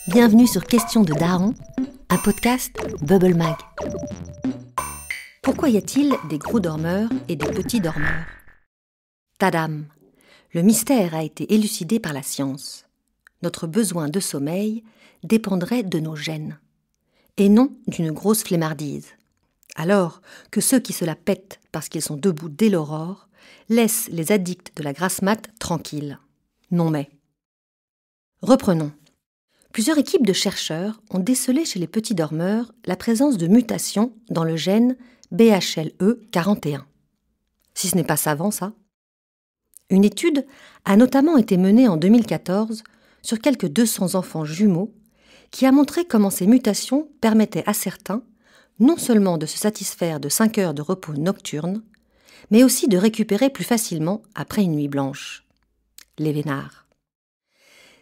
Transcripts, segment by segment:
Bienvenue sur Question de Daron, un podcast Bubble Mag. Pourquoi y a-t-il des gros dormeurs et des petits dormeurs ? Tadam ! Le mystère a été élucidé par la science. Notre besoin de sommeil dépendrait de nos gènes, et non d'une grosse flemmardise. Alors que ceux qui se la pètent parce qu'ils sont debout dès l'aurore laissent les addicts de la grasse mat tranquilles. Non mais. Reprenons. Plusieurs équipes de chercheurs ont décelé chez les petits dormeurs la présence de mutations dans le gène BHLE41. Si ce n'est pas savant, ça. Une étude a notamment été menée en 2014 sur quelques 200 enfants jumeaux qui a montré comment ces mutations permettaient à certains non seulement de se satisfaire de 5 heures de repos nocturne, mais aussi de récupérer plus facilement après une nuit blanche. Les vénards.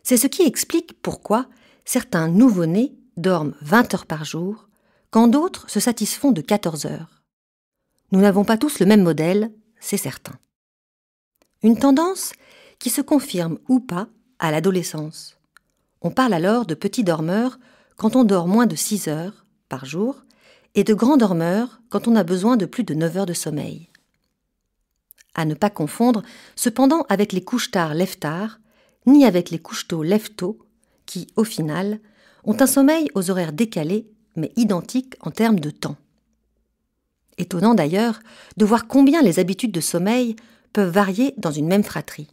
C'est ce qui explique pourquoi certains nouveau-nés dorment 20 heures par jour, quand d'autres se satisfont de 14 heures. Nous n'avons pas tous le même modèle, c'est certain. Une tendance qui se confirme ou pas à l'adolescence. On parle alors de petits dormeurs quand on dort moins de 6 heures par jour et de grands dormeurs quand on a besoin de plus de 9 heures de sommeil. À ne pas confondre cependant avec les couche-tard lève-tard, ni avec les couche-tôt lève-tôt, qui, au final, ont un sommeil aux horaires décalés, mais identiques en termes de temps. Étonnant d'ailleurs de voir combien les habitudes de sommeil peuvent varier dans une même fratrie.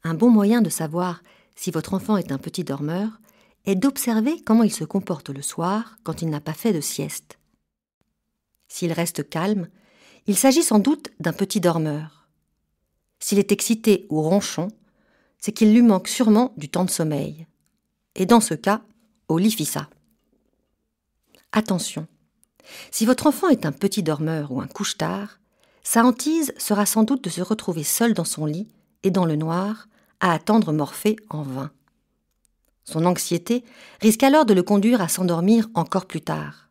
Un bon moyen de savoir si votre enfant est un petit dormeur est d'observer comment il se comporte le soir quand il n'a pas fait de sieste. S'il reste calme, il s'agit sans doute d'un petit dormeur. S'il est excité ou ronchon, c'est qu'il lui manque sûrement du temps de sommeil. Et dans ce cas, au lit fissa. Attention, si votre enfant est un petit dormeur ou un couche-tard, sa hantise sera sans doute de se retrouver seul dans son lit et dans le noir à attendre Morphée en vain. Son anxiété risque alors de le conduire à s'endormir encore plus tard.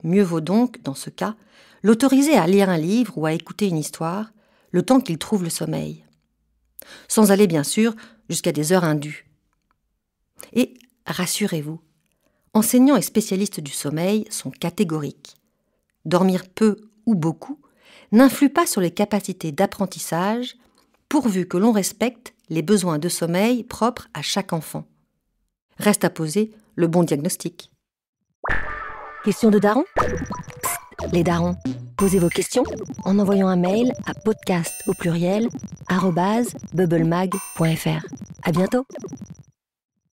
Mieux vaut donc, dans ce cas, l'autoriser à lire un livre ou à écouter une histoire, le temps qu'il trouve le sommeil. Sans aller bien sûr jusqu'à des heures indues. Et rassurez-vous, enseignants et spécialistes du sommeil sont catégoriques. Dormir peu ou beaucoup n'influe pas sur les capacités d'apprentissage pourvu que l'on respecte les besoins de sommeil propres à chaque enfant. Reste à poser le bon diagnostic. Question de daron ? Les darons, posez vos questions en envoyant un mail à podcast@bubblemag.fr. À bientôt.